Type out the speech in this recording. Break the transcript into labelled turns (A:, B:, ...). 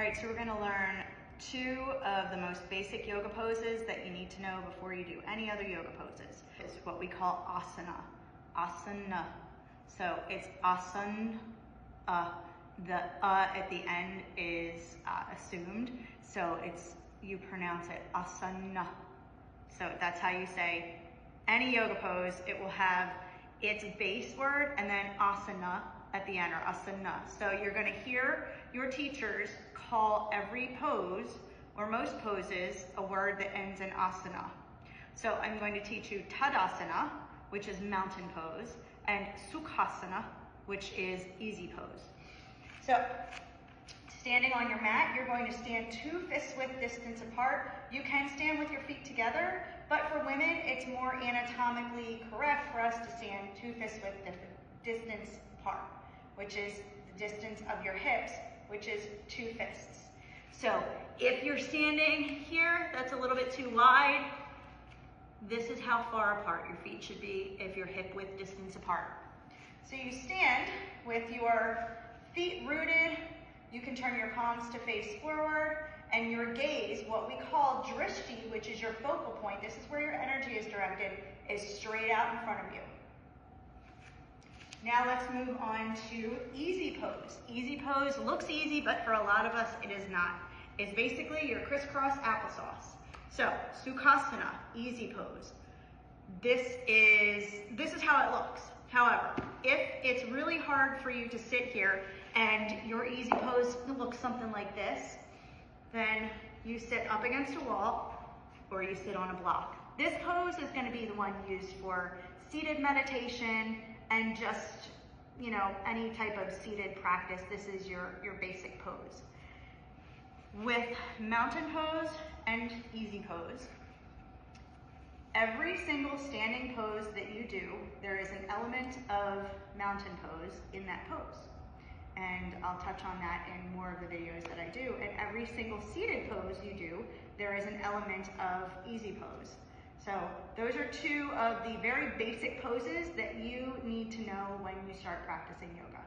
A: right, so we're gonna learn two of the most basic yoga poses that you need to know before you do any other yoga poses. It's what we call asana. Asana. So it's asana. The at the end is assumed, so you pronounce it asana. So that's how you say any yoga pose. It will have its base word and then asana at the end, or asana. So you're going to hear your teachers call every pose, or most poses, a word that ends in asana. So I'm going to teach you Tadasana, which is mountain pose, and Sukhasana, which is easy pose. So standing on your mat, you're going to stand 2 fists width distance apart. You can stand with your feet together, but for women, it's more anatomically correct for us to stand 2 fists width distance apart, which is the distance of your hips, which is 2 fists. So if you're standing here, that's a little bit too wide. This is how far apart your feet should be if you're hip width distance apart. So you stand with your feet rooted. You can turn your palms to face forward, and your gaze, what we call drishti, which is your focal point, this is where your energy is directed, is straight out in front of you. Now let's move on to easy pose. Easy pose looks easy, but for a lot of us, it is not. It's basically your crisscross applesauce. So, Sukhasana, easy pose. This is how it looks. However, if it's really hard for you to sit here and your easy pose looks something like this, then you sit up against a wall or you sit on a block. This pose is going to be the one used for seated meditation and just, any type of seated practice. This is your basic pose. With mountain pose and easy pose, every single standing pose that you do, there is an element of mountain pose in that pose. And I'll touch on that in more of the videos that I do. And every single seated pose you do, there is an element of easy pose. So those are 2 of the very basic poses that you need to know when you start practicing yoga.